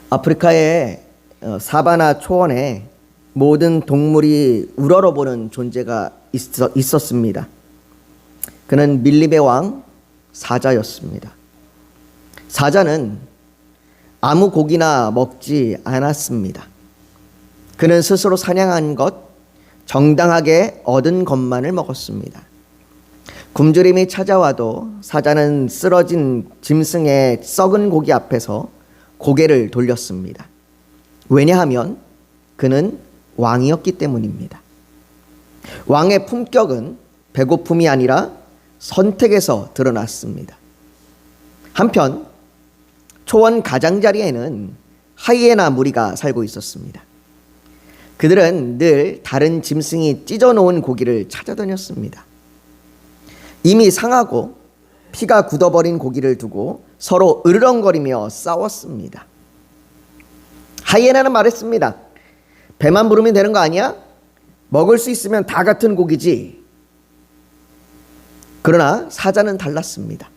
아프리카의 사바나 초원에 모든 동물이 우러러보는 존재가 있었습니다. 그는 밀립의 왕 사자였습니다. 사자는 아무 고기나 먹지 않았습니다. 그는 스스로 사냥한 것, 정당하게 얻은 것만을 먹었습니다. 굶주림이 찾아와도 사자는 쓰러진 짐승의 썩은 고기 앞에서 고개를 돌렸습니다. 왜냐하면 그는 왕이었기 때문입니다. 왕의 품격은 배고픔이 아니라 선택에서 드러났습니다. 한편 초원 가장자리에는 하이에나 무리가 살고 있었습니다. 그들은 늘 다른 짐승이 찢어놓은 고기를 찾아다녔습니다. 이미 상하고 피가 굳어버린 고기를 두고 서로 으르렁거리며 싸웠습니다. 하이에나는 말했습니다. 배만 부르면 되는 거 아니야? 먹을 수 있으면 다 같은 고기지. 그러나 사자는 달랐습니다.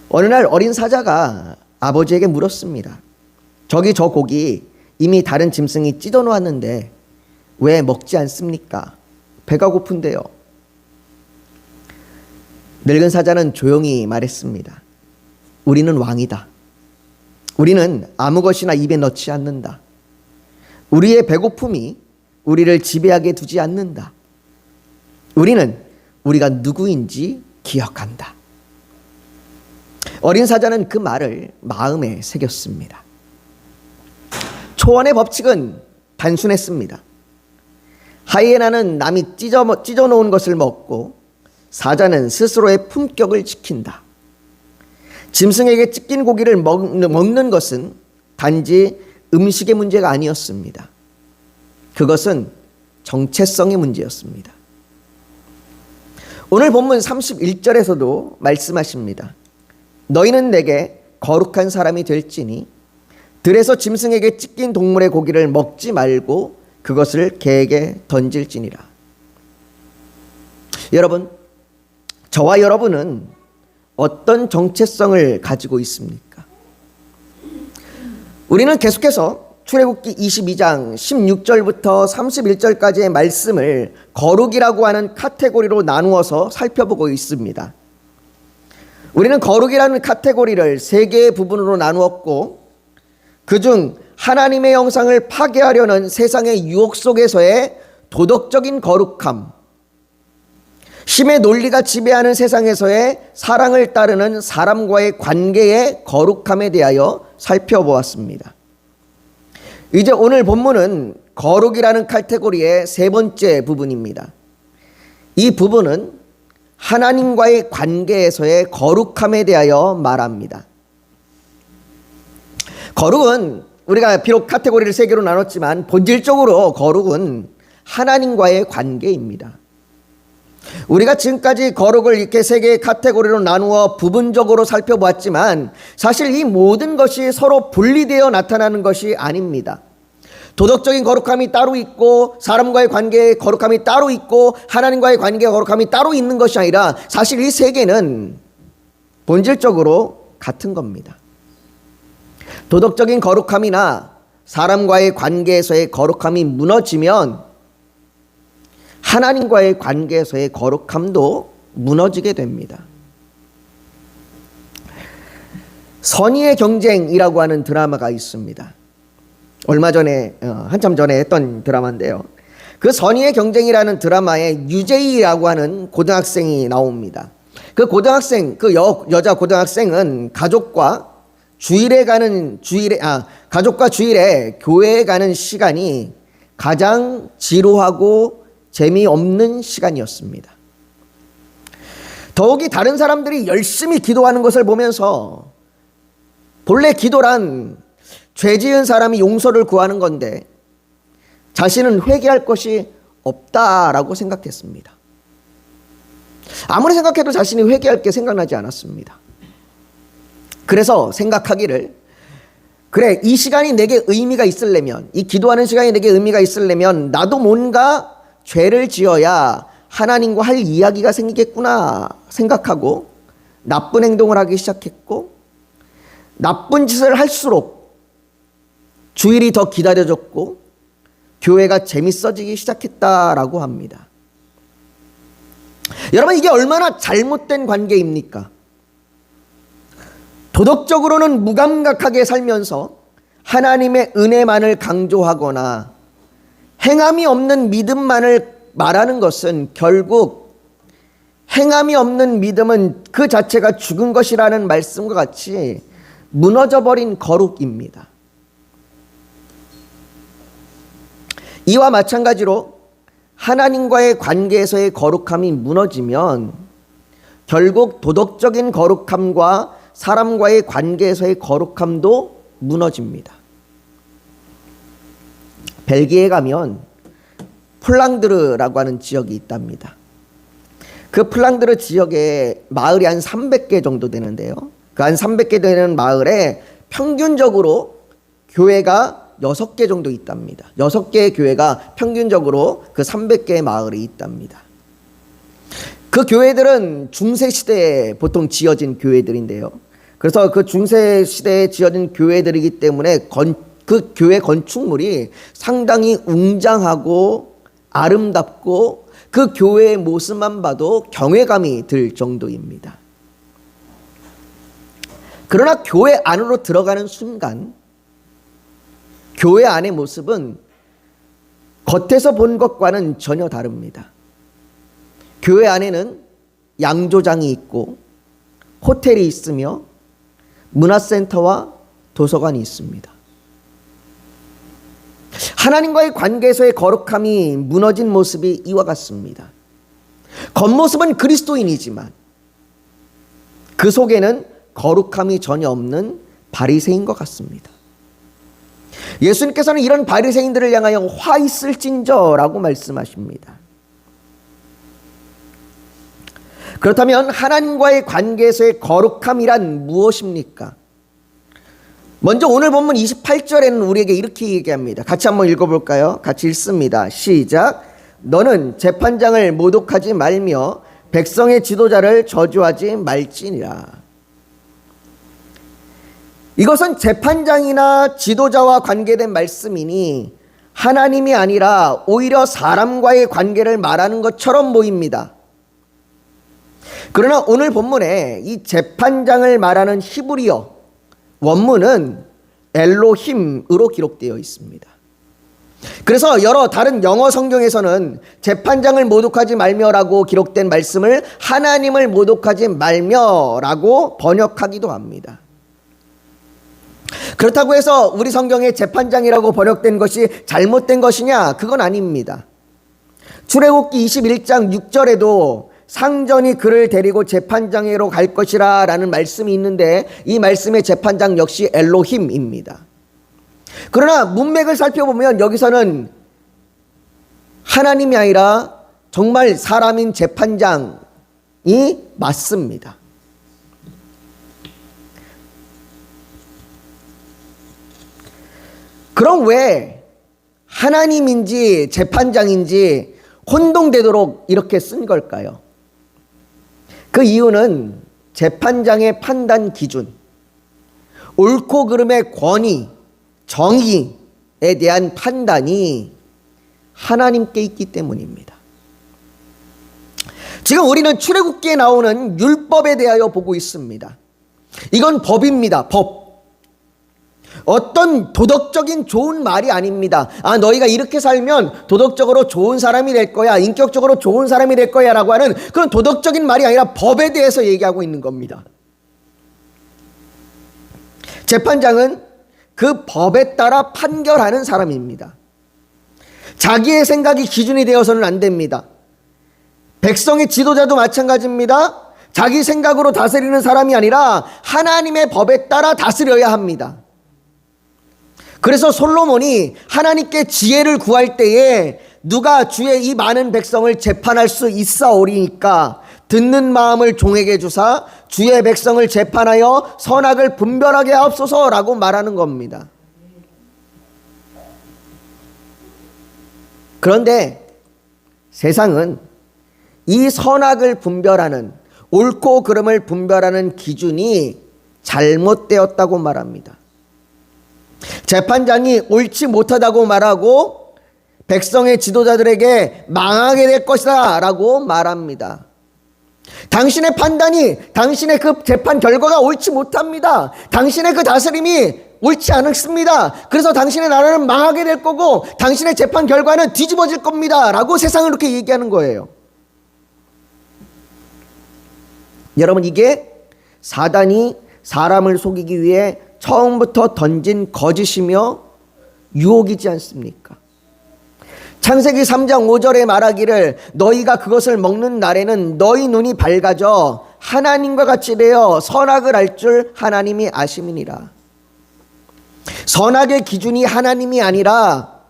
어느 날 어린 사자가 아버지에게 물었습니다. 저기 저 고기 이미 다른 짐승이 찢어 놓았는데 왜 먹지 않습니까? 배가 고픈데요. 늙은 사자는 조용히 말했습니다. 우리는 왕이다. 우리는 아무 것이나 입에 넣지 않는다. 우리의 배고픔이 우리를 지배하게 두지 않는다. 우리는 우리가 누구인지 기억한다. 어린 사자는 그 말을 마음에 새겼습니다. 초원의 법칙은 단순했습니다. 하이에나는 남이 찢어놓은 것을 먹고 사자는 스스로의 품격을 지킨다. 짐승에게 찢긴 고기를 먹는 것은 단지 음식의 문제가 아니었습니다. 그것은 정체성의 문제였습니다. 오늘 본문 31절에서도 말씀하십니다. 너희는 내게 거룩한 사람이 될지니 들에서 짐승에게 찢긴 동물의 고기를 먹지 말고 그것을 개에게 던질지니라. 여러분, 저와 여러분은 어떤 정체성을 가지고 있습니까? 우리는 계속해서 출애굽기 22장 16절부터 31절까지의 말씀을 거룩이라고 하는 카테고리로 나누어서 살펴보고 있습니다. 우리는 거룩이라는 카테고리를 3개의 부분으로 나누었고 그중 하나님의 형상을 파괴하려는 세상의 유혹 속에서의 도덕적인 거룩함, 힘의 논리가 지배하는 세상에서의 사랑을 따르는 사람과의 관계의 거룩함에 대하여 살펴보았습니다. 이제 오늘 본문은 거룩이라는 카테고리의 3번째 부분입니다. 이 부분은 하나님과의 관계에서의 거룩함에 대하여 말합니다. 거룩은 우리가 비록 카테고리를 3개로 나눴지만 본질적으로 거룩은 하나님과의 관계입니다. 우리가 지금까지 거룩을 이렇게 3개의 카테고리로 나누어 부분적으로 살펴보았지만 사실 이 모든 것이 서로 분리되어 나타나는 것이 아닙니다. 도덕적인 거룩함이 따로 있고 사람과의 관계의 거룩함이 따로 있고 하나님과의 관계의 거룩함이 따로 있는 것이 아니라 사실 이 3개는 본질적으로 같은 겁니다. 도덕적인 거룩함이나 사람과의 관계에서의 거룩함이 무너지면 하나님과의 관계에서의 거룩함도 무너지게 됩니다. 선의의 경쟁이라고 하는 드라마가 있습니다. 얼마 전에 한참 전에 했던 드라마인데요. 그 선의의 경쟁이라는 드라마에 유제이라고 하는 고등학생이 나옵니다. 그 고등학생, 그 여자 고등학생은 가족과 주일에 교회에 가는 시간이 가장 지루하고 재미없는 시간이었습니다. 더욱이 다른 사람들이 열심히 기도하는 것을 보면서 본래 기도란 죄 지은 사람이 용서를 구하는 건데 자신은 회개할 것이 없다라고 생각했습니다. 아무리 생각해도 자신이 회개할 게 생각나지 않았습니다. 그래서 생각하기를 그래, 이 시간이 내게 의미가 있으려면, 이 기도하는 시간이 내게 의미가 있으려면 나도 뭔가 죄를 지어야 하나님과 할 이야기가 생기겠구나 생각하고 나쁜 행동을 하기 시작했고 나쁜 짓을 할수록 주일이 더 기다려졌고 교회가 재밌어지기 시작했다라고 합니다. 여러분, 이게 얼마나 잘못된 관계입니까? 도덕적으로는 무감각하게 살면서 하나님의 은혜만을 강조하거나 행함이 없는 믿음만을 말하는 것은 결국 행함이 없는 믿음은 그 자체가 죽은 것이라는 말씀과 같이 무너져버린 거룩입니다. 이와 마찬가지로 하나님과의 관계에서의 거룩함이 무너지면 결국 도덕적인 거룩함과 사람과의 관계에서의 거룩함도 무너집니다. 벨기에 가면 플랑드르라고 하는 지역이 있답니다. 그 플랑드르 지역에 마을이 한 300개 정도 되는데요. 그 한 300개 되는 마을에 평균적으로 교회가 6개 정도 있답니다. 6개의 교회가 평균적으로 그 300개의 마을이 있답니다. 그 교회들은 중세시대에 보통 지어진 교회들인데요. 그래서 그 중세시대에 지어진 교회들이기 때문에 그 교회 건축물이 상당히 웅장하고 아름답고 그 교회의 모습만 봐도 경외감이 들 정도입니다. 그러나 교회 안으로 들어가는 순간 교회 안의 모습은 겉에서 본 것과는 전혀 다릅니다. 교회 안에는 양조장이 있고 호텔이 있으며 문화센터와 도서관이 있습니다. 하나님과의 관계에서의 거룩함이 무너진 모습이 이와 같습니다. 겉모습은 그리스도인이지만 그 속에는 거룩함이 전혀 없는 바리새인 것 같습니다. 예수님께서는 이런 바리새인들을 향하여 화 있을진저라고 말씀하십니다. 그렇다면 하나님과의 관계에서의 거룩함이란 무엇입니까? 먼저 오늘 본문 28절에는 우리에게 이렇게 얘기합니다. 같이 한번 읽어볼까요? 같이 읽습니다. 시작. 너는 재판장을 모독하지 말며 백성의 지도자를 저주하지 말지니라. 이것은 재판장이나 지도자와 관계된 말씀이니 하나님이 아니라 오히려 사람과의 관계를 말하는 것처럼 보입니다. 그러나 오늘 본문에 이 재판장을 말하는 히브리어 원문은 엘로힘으로 기록되어 있습니다. 그래서 여러 다른 영어 성경에서는 재판장을 모독하지 말며라고 기록된 말씀을 하나님을 모독하지 말며라고 번역하기도 합니다. 그렇다고 해서 우리 성경에 재판장이라고 번역된 것이 잘못된 것이냐? 그건 아닙니다. 출애굽기 21장 6절에도 상전이 그를 데리고 재판장으로 갈 것이라 라는 말씀이 있는데 이 말씀의 재판장 역시 엘로힘입니다. 그러나 문맥을 살펴보면 여기서는 하나님이 아니라 정말 사람인 재판장이 맞습니다. 그럼 왜 하나님인지 재판장인지 혼동되도록 이렇게 쓴 걸까요? 그 이유는 재판장의 판단 기준, 옳고 그름의 권위, 정의에 대한 판단이 하나님께 있기 때문입니다. 지금 우리는 출애굽기에 나오는 율법에 대하여 보고 있습니다. 이건 법입니다. 법. 어떤 도덕적인 좋은 말이 아닙니다. 너희가 이렇게 살면 도덕적으로 좋은 사람이 될 거야, 인격적으로 좋은 사람이 될 거야 라고 하는 그런 도덕적인 말이 아니라 법에 대해서 얘기하고 있는 겁니다. 재판장은 그 법에 따라 판결하는 사람입니다. 자기의 생각이 기준이 되어서는 안 됩니다. 백성의 지도자도 마찬가지입니다. 자기 생각으로 다스리는 사람이 아니라 하나님의 법에 따라 다스려야 합니다. 그래서 솔로몬이 하나님께 지혜를 구할 때에 누가 주의 이 많은 백성을 재판할 수 있사오리니까 듣는 마음을 종에게 주사 주의 백성을 재판하여 선악을 분별하게 하옵소서라고 말하는 겁니다. 그런데 세상은 이 선악을 분별하는, 옳고 그름을 분별하는 기준이 잘못되었다고 말합니다. 재판장이 옳지 못하다고 말하고 백성의 지도자들에게 망하게 될 것이다 라고 말합니다. 당신의 판단이, 당신의 그 재판 결과가 옳지 못합니다. 당신의 그 다스림이 옳지 않습니다. 그래서 당신의 나라는 망하게 될 거고 당신의 재판 결과는 뒤집어질 겁니다 라고 세상을 이렇게 얘기하는 거예요. 여러분, 이게 사단이 사람을 속이기 위해 처음부터 던진 거짓이며 유혹이지 않습니까? 창세기 3장 5절에 말하기를 너희가 그것을 먹는 날에는 너희 눈이 밝아져 하나님과 같이 되어 선악을 알 줄 하나님이 아심이니라. 선악의 기준이 하나님이 아니라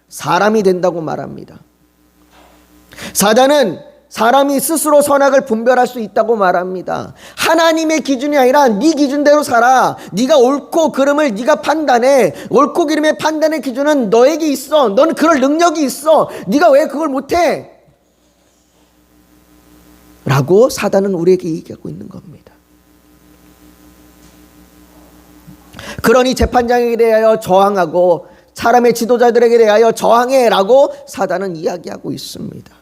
사람이 된다고 말합니다. 사단은 사람이 스스로 선악을 분별할 수 있다고 말합니다. 하나님의 기준이 아니라 네 기준대로 살아. 네가 옳고 그름을 네가 판단해. 옳고 그름의 판단의 기준은 너에게 있어. 너는 그럴 능력이 있어. 네가 왜 그걸 못해? 라고 사단은 우리에게 얘기하고 있는 겁니다. 그러니 재판장에게 대하여 저항하고 사람의 지도자들에게 대하여 저항해라고 사단은 이야기하고 있습니다.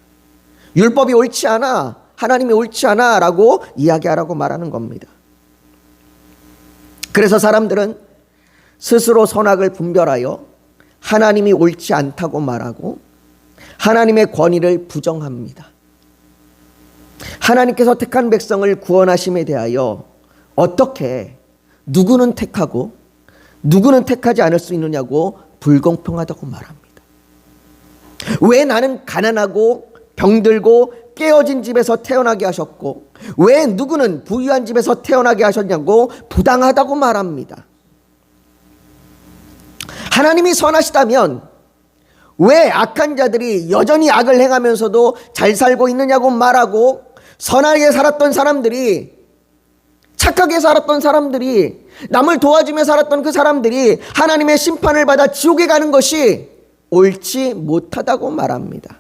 율법이 옳지 않아, 하나님이 옳지 않아 라고 이야기하라고 말하는 겁니다. 그래서 사람들은 스스로 선악을 분별하여 하나님이 옳지 않다고 말하고 하나님의 권위를 부정합니다. 하나님께서 택한 백성을 구원하심에 대하여 어떻게 누구는 택하고 누구는 택하지 않을 수 있느냐고 불공평하다고 말합니다. 왜 나는 가난하고 병들고 깨어진 집에서 태어나게 하셨고 왜 누구는 부유한 집에서 태어나게 하셨냐고 부당하다고 말합니다. 하나님이 선하시다면 왜 악한 자들이 여전히 악을 행하면서도 잘 살고 있느냐고 말하고 선하게 살았던 사람들이, 착하게 살았던 사람들이, 남을 도와주며 살았던 그 사람들이 하나님의 심판을 받아 지옥에 가는 것이 옳지 못하다고 말합니다.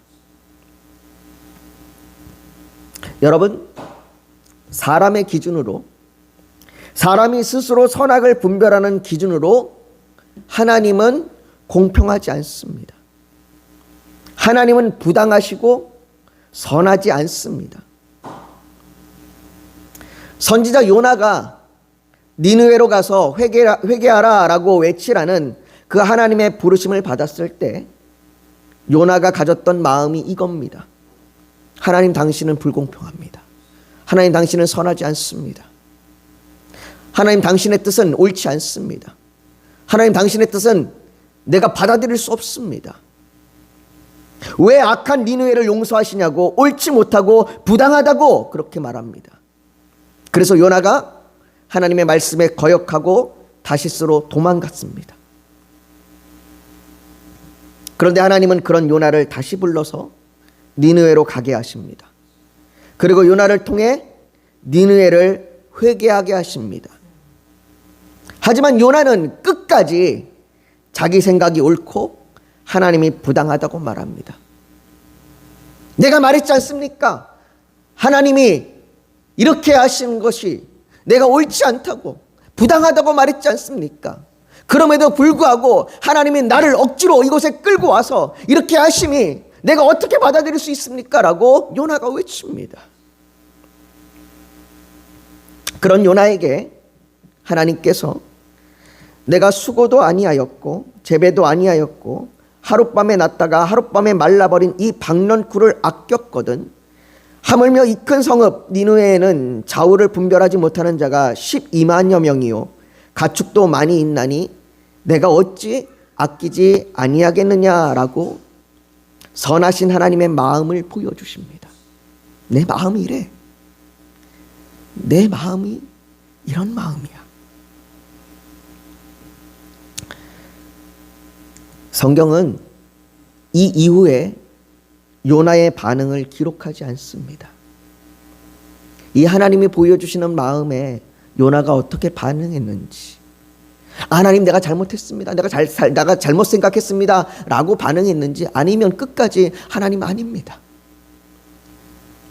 여러분, 사람의 기준으로, 사람이 스스로 선악을 분별하는 기준으로 하나님은 공평하지 않습니다. 하나님은 부당하시고 선하지 않습니다. 선지자 요나가 니느웨로 가서 회개하라 라고 외치라는 그 하나님의 부르심을 받았을 때 요나가 가졌던 마음이 이겁니다. 하나님, 당신은 불공평합니다. 하나님, 당신은 선하지 않습니다. 하나님, 당신의 뜻은 옳지 않습니다. 하나님, 당신의 뜻은 내가 받아들일 수 없습니다. 왜 악한 니느웨를 용서하시냐고, 옳지 못하고 부당하다고 그렇게 말합니다. 그래서 요나가 하나님의 말씀에 거역하고 다시스로 도망갔습니다. 그런데 하나님은 그런 요나를 다시 불러서 니느웨로 가게 하십니다. 그리고 요나를 통해 니느웨를 회개하게 하십니다. 하지만 요나는 끝까지 자기 생각이 옳고 하나님이 부당하다고 말합니다. 내가 말했지 않습니까? 하나님이 이렇게 하시는 것이 내가 옳지 않다고 부당하다고 말했지 않습니까? 그럼에도 불구하고 하나님이 나를 억지로 이곳에 끌고 와서 이렇게 하심이 내가 어떻게 받아들일 수 있습니까? 라고 요나가 외칩니다. 그런 요나에게 하나님께서 내가 수고도 아니하였고 재배도 아니하였고 하룻밤에 났다가 하룻밤에 말라버린 이 박런쿨을 아꼈거든 하물며 이 큰 성읍 니느웨에는 좌우를 분별하지 못하는 자가 12만여 명이요 가축도 많이 있나니 내가 어찌 아끼지 아니하겠느냐라고 선하신 하나님의 마음을 보여주십니다. 내 마음이 이래. 내 마음이 이런 마음이야. 성경은 이 이후에 요나의 반응을 기록하지 않습니다. 이 하나님이 보여주시는 마음에 요나가 어떻게 반응했는지, 하나님 내가 잘못했습니다. 내가 잘못 생각했습니다. 라고 반응했는지, 아니면 끝까지 하나님 아닙니다.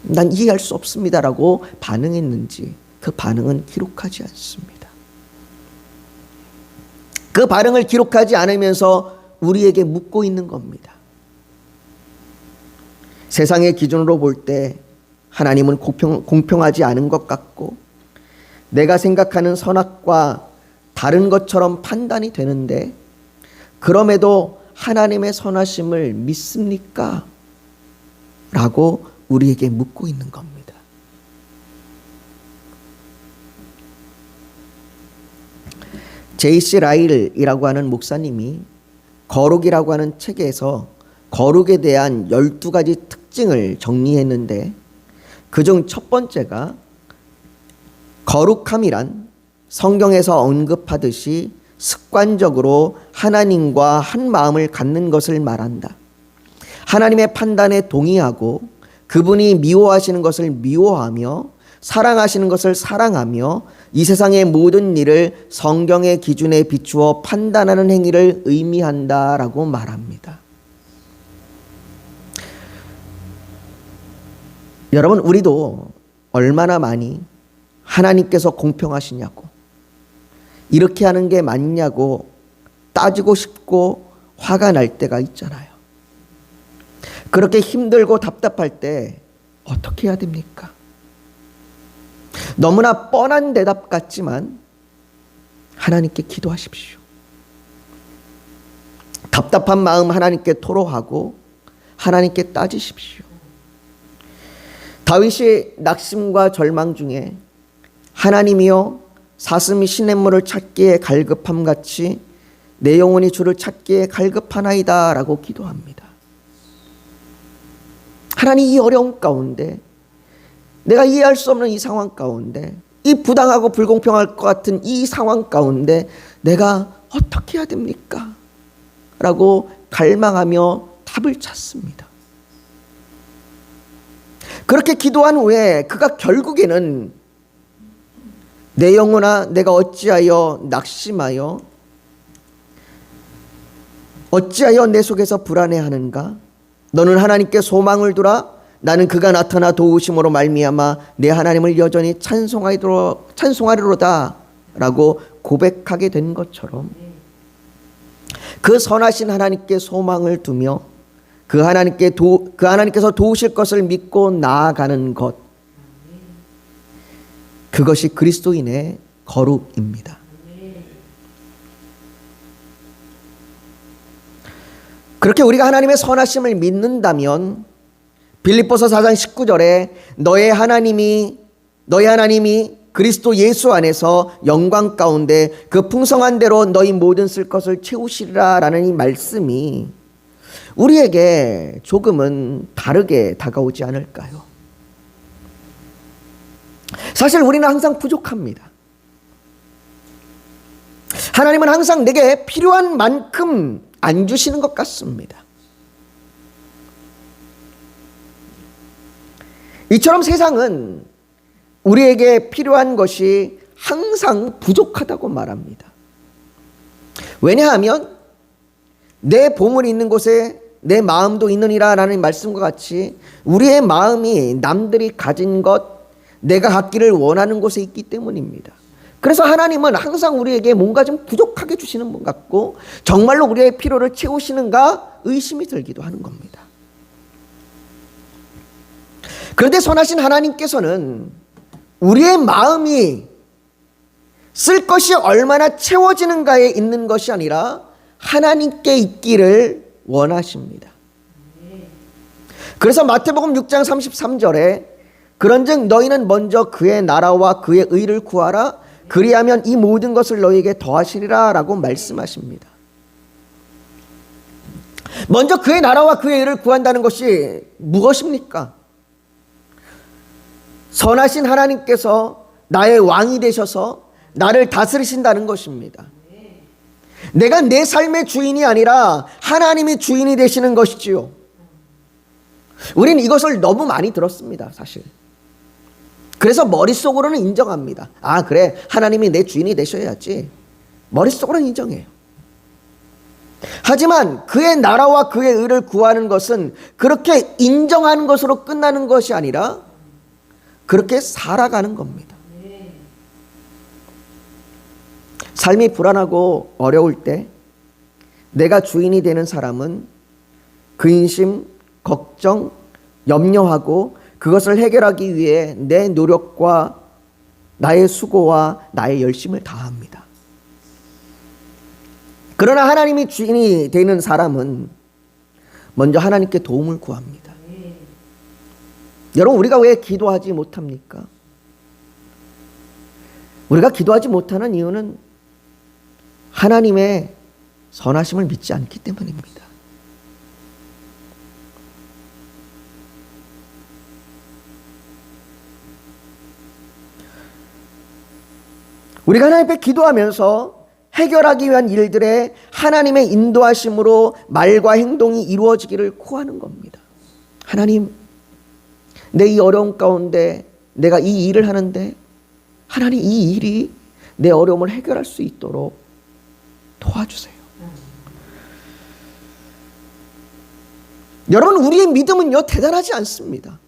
난 이해할 수 없습니다. 라고 반응했는지, 그 반응은 기록하지 않습니다. 그 반응을 기록하지 않으면서 우리에게 묻고 있는 겁니다. 세상의 기준으로 볼 때 하나님은 공평하지 않은 것 같고 내가 생각하는 선악과 다른 것처럼 판단이 되는데 그럼에도 하나님의 선하심을 믿습니까? 라고 우리에게 묻고 있는 겁니다. J.C. 라일이라고 하는 목사님이 거룩이라고 하는 책에서 거룩에 대한 12가지 특징을 정리했는데 그중 첫 번째가 거룩함이란 성경에서 언급하듯이 습관적으로 하나님과 한 마음을 갖는 것을 말한다. 하나님의 판단에 동의하고 그분이 미워하시는 것을 미워하며 사랑하시는 것을 사랑하며 이 세상의 모든 일을 성경의 기준에 비추어 판단하는 행위를 의미한다라고 말합니다. 여러분, 우리도 얼마나 많이 하나님께서 공평하시냐고 이렇게 하는 게 맞냐고 따지고 싶고 화가 날 때가 있잖아요. 그렇게 힘들고 답답할 때 어떻게 해야 됩니까? 너무나 뻔한 대답 같지만 하나님께 기도하십시오. 답답한 마음 하나님께 토로하고 하나님께 따지십시오. 다윗이 낙심과 절망 중에 하나님이여 사슴이 시냇물을 찾기에 갈급함 같이 내 영혼이 주를 찾기에 갈급하나이다 라고 기도합니다. 하나님, 이 어려움 가운데 내가 이해할 수 없는 이 상황 가운데 이 부당하고 불공평할 것 같은 이 상황 가운데 내가 어떻게 해야 됩니까? 라고 갈망하며 답을 찾습니다. 그렇게 기도한 후에 그가 결국에는 내 영혼아 내가 어찌하여 낙심하여 어찌하여 내 속에서 불안해하는가? 너는 하나님께 소망을 두라. 나는 그가 나타나 도우심으로 말미암아 내 하나님을 여전히 찬송하리로다 라고 고백하게 된 것처럼 그 선하신 하나님께 소망을 두며 그 하나님께서 도우실 것을 믿고 나아가는 것, 그것이 그리스도인의 거룩입니다. 그렇게 우리가 하나님의 선하심을 믿는다면 빌립보서 4장 19절에 너의 하나님이 그리스도 예수 안에서 영광 가운데 그 풍성한 대로 너희 모든 쓸 것을 채우시리라 라는 이 말씀이 우리에게 조금은 다르게 다가오지 않을까요? 사실 우리는 항상 부족합니다. 하나님은 항상 내게 필요한 만큼 안 주시는 것 같습니다. 이처럼 세상은 우리에게 필요한 것이 항상 부족하다고 말합니다. 왜냐하면 내 보물이 있는 곳에 내 마음도 있느니라 라는 말씀과 같이 우리의 마음이 남들이 가진 것, 내가 갖기를 원하는 곳에 있기 때문입니다. 그래서 하나님은 항상 우리에게 뭔가 좀 부족하게 주시는 분 같고 정말로 우리의 필요를 채우시는가 의심이 들기도 하는 겁니다. 그런데 선하신 하나님께서는 우리의 마음이 쓸 것이 얼마나 채워지는가에 있는 것이 아니라 하나님께 있기를 원하십니다. 그래서 마태복음 6장 33절에 그런즉 너희는 먼저 그의 나라와 그의 의를 구하라 그리하면 이 모든 것을 너희에게 더하시리라 라고 말씀하십니다. 먼저 그의 나라와 그의 의를 구한다는 것이 무엇입니까? 선하신 하나님께서 나의 왕이 되셔서 나를 다스리신다는 것입니다. 내가 내 삶의 주인이 아니라 하나님이 주인이 되시는 것이지요. 우리는 이것을 너무 많이 들었습니다, 사실. 그래서 머릿속으로는 인정합니다. 아, 그래, 하나님이 내 주인이 되셔야지. 머릿속으로는 인정해요. 하지만 그의 나라와 그의 의를 구하는 것은 그렇게 인정하는 것으로 끝나는 것이 아니라 그렇게 살아가는 겁니다. 삶이 불안하고 어려울 때 내가 주인이 되는 사람은 근심, 걱정, 염려하고 그것을 해결하기 위해 내 노력과 나의 수고와 나의 열심을 다합니다. 그러나 하나님이 주인이 되는 사람은 먼저 하나님께 도움을 구합니다. 여러분, 우리가 왜 기도하지 못합니까? 우리가 기도하지 못하는 이유는 하나님의 선하심을 믿지 않기 때문입니다. 우리가 하나님 앞에 기도하면서 해결하기 위한 일들에 하나님의 인도하심으로 말과 행동이 이루어지기를 구하는 겁니다. 하나님, 내 이 어려움 가운데 내가 이 일을 하는데 하나님, 이 일이 내 어려움을 해결할 수 있도록 도와주세요. 여러분, 우리의 믿음은요, 대단하지 않습니다.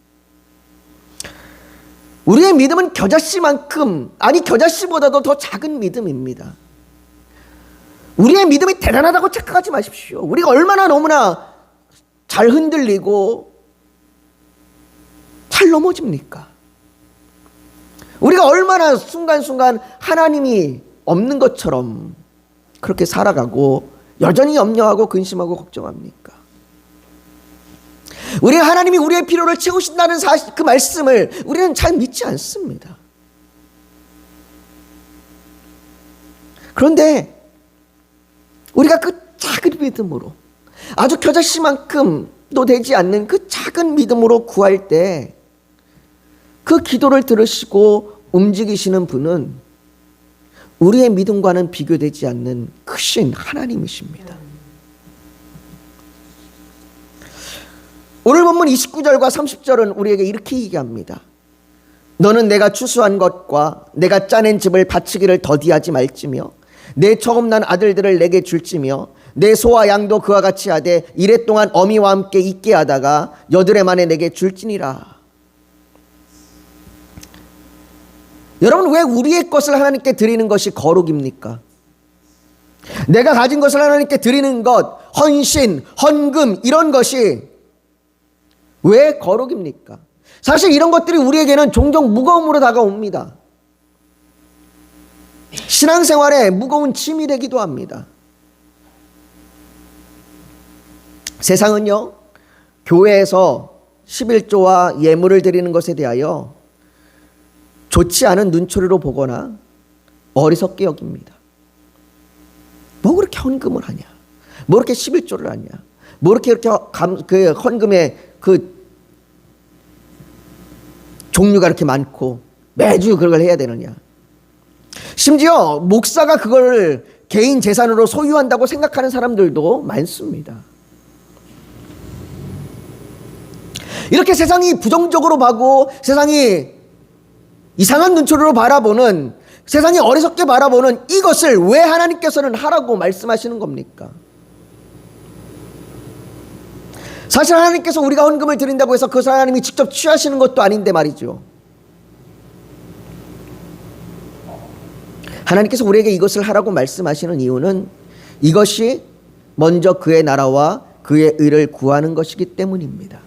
우리의 믿음은 겨자씨만큼, 아니 겨자씨보다도 더 작은 믿음입니다. 우리의 믿음이 대단하다고 착각하지 마십시오. 우리가 얼마나 너무나 잘 흔들리고 잘 넘어집니까? 우리가 얼마나 순간순간 하나님이 없는 것처럼 그렇게 살아가고 여전히 염려하고 근심하고 걱정합니까? 우리 하나님이 우리의 필요를 채우신다는 사실, 그 말씀을 우리는 잘 믿지 않습니다. 그런데 우리가 그 작은 믿음으로, 아주 겨자씨만큼도 되지 않는 그 작은 믿음으로 구할 때 그 기도를 들으시고 움직이시는 분은 우리의 믿음과는 비교되지 않는 크신 하나님이십니다. 오늘 본문 29절과 30절은 우리에게 이렇게 얘기합니다. 너는 내가 추수한 것과 내가 짜낸 집을 바치기를 더디하지 말지며 내 처음 난 아들들을 내게 줄지며 내 소와 양도 그와 같이 하되 이래 동안 어미와 함께 있게 하다가 여드레 만에 내게 줄지니라. 여러분, 왜 우리의 것을 하나님께 드리는 것이 거룩입니까? 내가 가진 것을 하나님께 드리는 것, 헌신, 헌금, 이런 것이 왜 거룩입니까? 사실 이런 것들이 우리에게는 종종 무거움으로 다가옵니다. 신앙생활에 무거운 짐이 되기도 합니다. 세상은요, 교회에서 11조와 예물을 드리는 것에 대하여 좋지 않은 눈초리로 보거나 어리석게 여깁니다. 뭐 그렇게 헌금을 하냐? 뭐 그렇게 11조를 하냐? 뭐 그렇게 그 헌금의 그 종류가 이렇게 많고 매주 그걸 해야 되느냐? 심지어 목사가 그걸 개인 재산으로 소유한다고 생각하는 사람들도 많습니다. 이렇게 세상이 부정적으로 보고 세상이 이상한 눈초리로 바라보는, 세상이 어리석게 바라보는 이것을 왜 하나님께서는 하라고 말씀하시는 겁니까? 사실 하나님께서 우리가 헌금을 드린다고 해서 그것을 하나님이 직접 취하시는 것도 아닌데 말이죠. 하나님께서 우리에게 이것을 하라고 말씀하시는 이유는 이것이 먼저 그의 나라와 그의 의를 구하는 것이기 때문입니다.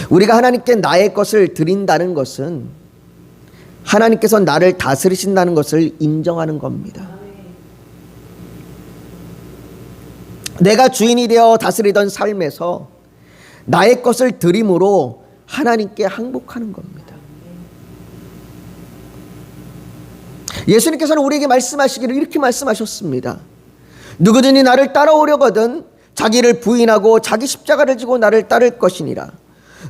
우리가 하나님께 나의 것을 드린다는 것은 하나님께서 나를 다스리신다는 것을 인정하는 겁니다. 내가 주인이 되어 다스리던 삶에서 나의 것을 드림으로 하나님께 항복하는 겁니다. 예수님께서는 우리에게 말씀하시기를 이렇게 말씀하셨습니다. 누구든지 나를 따라오려거든 자기를 부인하고 자기 십자가를 지고 나를 따를 것이니라.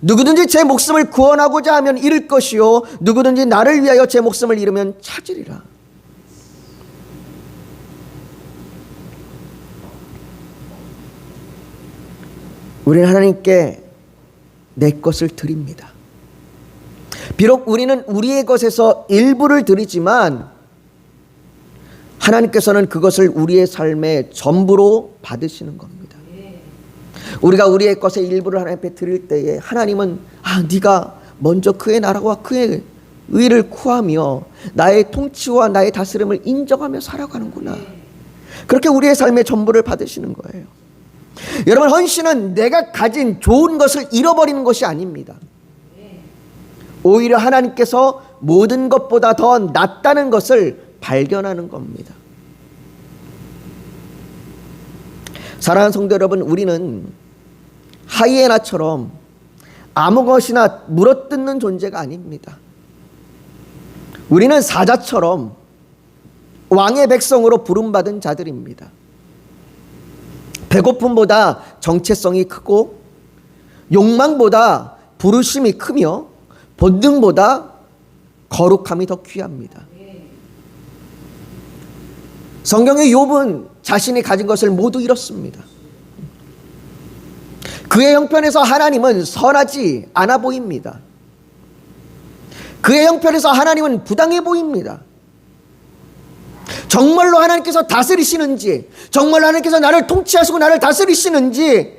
누구든지 제 목숨을 구원하고자 하면 잃을 것이요 누구든지 나를 위하여 제 목숨을 잃으면 찾으리라. 우리는 하나님께 내 것을 드립니다. 비록 우리는 우리의 것에서 일부를 드리지만 하나님께서는 그것을 우리의 삶의 전부로 받으시는 겁니다. 우리가 우리의 것의 일부를 하나님 앞에 드릴 때에 하나님은 네가 먼저 그의 나라와 그의 의를 구하며 나의 통치와 나의 다스림을 인정하며 살아가는구나. 그렇게 우리의 삶의 전부를 받으시는 거예요. 여러분, 헌신은 내가 가진 좋은 것을 잃어버리는 것이 아닙니다. 오히려 하나님께서 모든 것보다 더 낫다는 것을 발견하는 겁니다. 사랑하는 성도 여러분, 우리는 하이에나처럼 아무 것이나 물어뜯는 존재가 아닙니다. 우리는 사자처럼 왕의 백성으로 부름받은 자들입니다. 배고픔보다 정체성이 크고 욕망보다 부르심이 크며 본능보다 거룩함이 더 귀합니다. 성경의 욥은 자신이 가진 것을 모두 잃었습니다. 그의 형편에서 하나님은 선하지 않아 보입니다. 그의 형편에서 하나님은 부당해 보입니다. 정말로 하나님께서 다스리시는지, 정말로 하나님께서 나를 통치하시고 나를 다스리시는지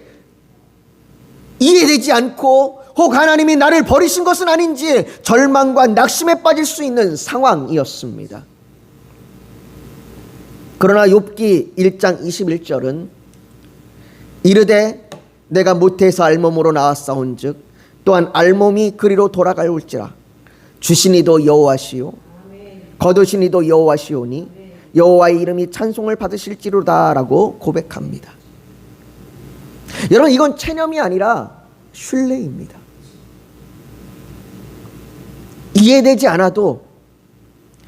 이해되지 않고, 혹 하나님이 나를 버리신 것은 아닌지 절망과 낙심에 빠질 수 있는 상황이었습니다. 그러나 욥기 1장 21절은 이르되 내가 모태에서 알몸으로 나왔사온즉 또한 알몸이 그리로 돌아갈지라 주신 이도 여호와시요 거두신 이도 여호와시오니 여호와의 이름이 찬송을 받으실지로다 라고 고백합니다. 여러분, 이건 체념이 아니라 신뢰입니다. 이해되지 않아도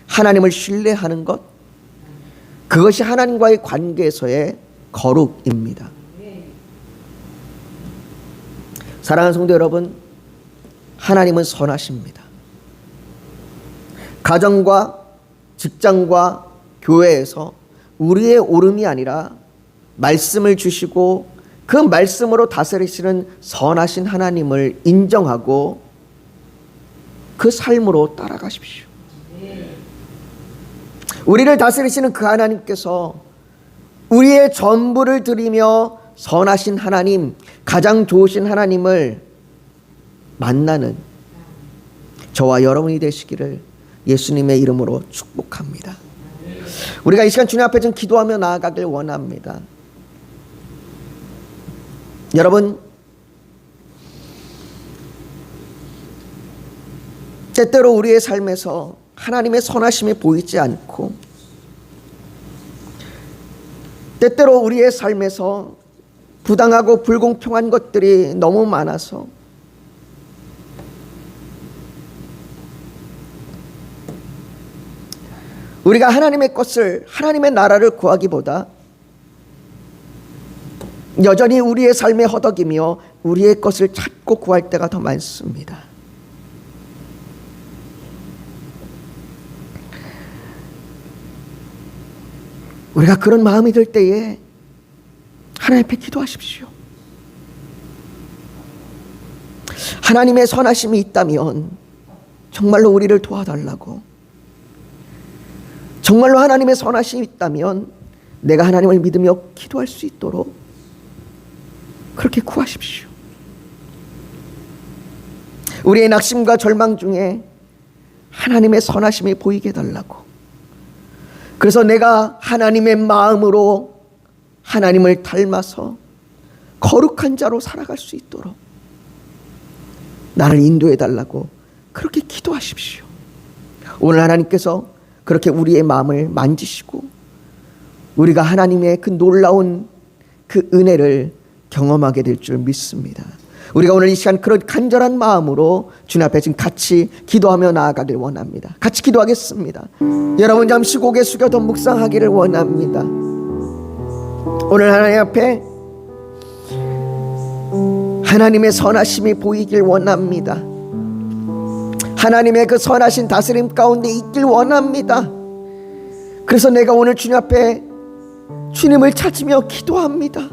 하나님을 신뢰하는 것, 그것이 하나님과의 관계에서의 거룩입니다. 사랑하는 성도 여러분, 하나님은 선하십니다. 가정과 직장과 교회에서 우리의 옳음이 아니라 말씀을 주시고 그 말씀으로 다스리시는 선하신 하나님을 인정하고 그 삶으로 따라가십시오. 우리를 다스리시는 그 하나님께서 우리의 전부를 드리며 선하신 하나님, 가장 좋으신 하나님을 만나는 저와 여러분이 되시기를 예수님의 이름으로 축복합니다. 우리가 이 시간 주님 앞에 좀 기도하며 나아가길 원합니다. 여러분, 때때로 우리의 삶에서 하나님의 선하심이 보이지 않고, 때때로 우리의 삶에서 부당하고 불공평한 것들이 너무 많아서 우리가 하나님의 것을, 하나님의 나라를 구하기보다 여전히 우리의 삶에 허덕이며 우리의 것을 찾고 구할 때가 더 많습니다. 우리가 그런 마음이 들 때에 하나님 앞에 기도하십시오. 하나님의 선하심이 있다면 정말로 우리를 도와달라고, 정말로 하나님의 선하심이 있다면 내가 하나님을 믿으며 기도할 수 있도록 그렇게 구하십시오. 우리의 낙심과 절망 중에 하나님의 선하심이 보이게 해달라고, 그래서 내가 하나님의 마음으로 하나님을 닮아서 거룩한 자로 살아갈 수 있도록 나를 인도해 달라고 그렇게 기도하십시오. 오늘 하나님께서 그렇게 우리의 마음을 만지시고 우리가 하나님의 그 놀라운 그 은혜를 경험하게 될 줄 믿습니다. 우리가 오늘 이 시간 그런 간절한 마음으로 주님 앞에 지금 같이 기도하며 나아가길 원합니다. 같이 기도하겠습니다. 여러분 잠시 고개 숙여도 묵상하기를 원합니다. 오늘 하나님 앞에 하나님의 선하심이 보이길 원합니다. 하나님의 그 선하신 다스림 가운데 있길 원합니다. 그래서 내가 오늘 주님 앞에 주님을 찾으며 기도합니다.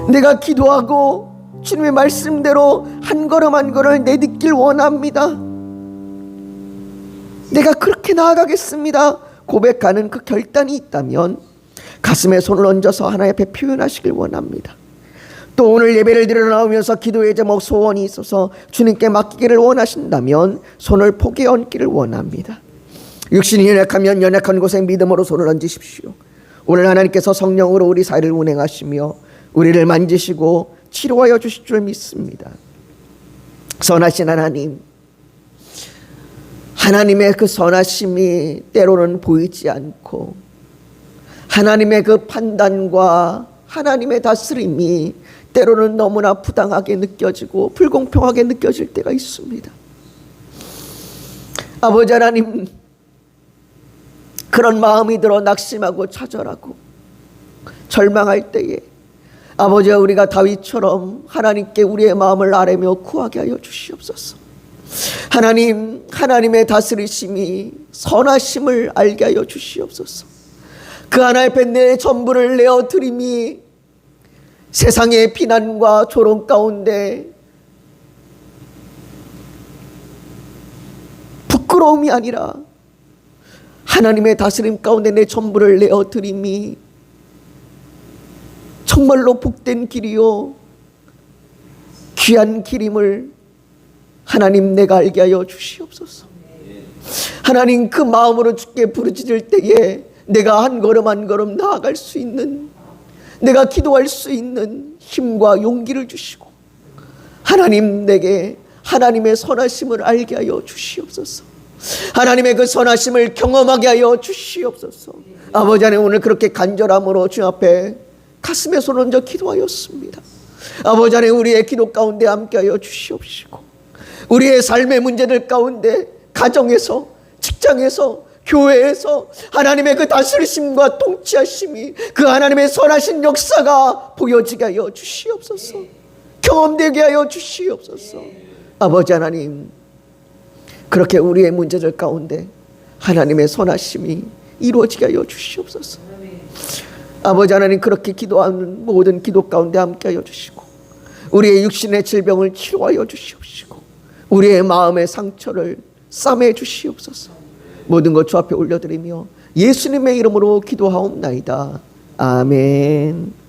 내가 기도하고 주님의 말씀대로 한 걸음 한 걸음을 내딛길 원합니다. 내가 그렇게 나아가겠습니다 고백하는 그 결단이 있다면 가슴에 손을 얹어서 하나님 앞에 표현하시길 원합니다. 또 오늘 예배를 드리러 나오면서 기도의 제목 소원이 있어서 주님께 맡기기를 원하신다면 손을 포기에 얹기를 원합니다. 육신이 연약하면 연약한 곳에 믿음으로 손을 얹으십시오. 오늘 하나님께서 성령으로 우리 사이를 운행하시며 우리를 만지시고 치료하여 주실 줄 믿습니다. 선하신 하나님, 하나님의 그 선하심이 때로는 보이지 않고 하나님의 그 판단과 하나님의 다스림이 때로는 너무나 부당하게 느껴지고 불공평하게 느껴질 때가 있습니다. 아버지 하나님, 그런 마음이 들어 낙심하고 좌절하고 절망할 때에 아버지와 우리가 다윗처럼 하나님께 우리의 마음을 아뢰며 구하게 하여 주시옵소서. 하나님, 하나님의 다스리심이 선하심을 알게 하여 주시옵소서. 그 하나 앞에 내 전부를 내어드림이 세상의 비난과 조롱 가운데 부끄러움이 아니라 하나님의 다스림 가운데 내 전부를 내어드림이 정말로 복된 길이요 귀한 길임을 하나님 내가 알게 하여 주시옵소서. 하나님, 그 마음으로 주께 부르짖을 때에 내가 한 걸음 한 걸음 나아갈 수 있는, 내가 기도할 수 있는 힘과 용기를 주시고 하나님 내게 하나님의 선하심을 알게 하여 주시옵소서. 하나님의 그 선하심을 경험하게 하여 주시옵소서. 아버지 하나님, 오늘 그렇게 간절함으로 주 앞에 가슴에 손 얹어 기도하였습니다. 아버지 하나님, 우리의 기도 가운데 함께하여 주시옵시고 우리의 삶의 문제들 가운데 가정에서, 직장에서, 교회에서 하나님의 그 다스리심과 통치하심이, 그 하나님의 선하신 역사가 보여지게 하여 주시옵소서. 경험되게 하여 주시옵소서. 아버지 하나님, 그렇게 우리의 문제들 가운데 하나님의 선하심이 이루어지게 하여 주시옵소서. 아버지 하나님, 그렇게 기도하는 모든 기도 가운데 함께 하여 주시고 우리의 육신의 질병을 치료하여 주시옵시고 우리의 마음의 상처를 싸매 주시옵소서. 모든 것 주 앞에 올려드리며 예수님의 이름으로 기도하옵나이다. 아멘.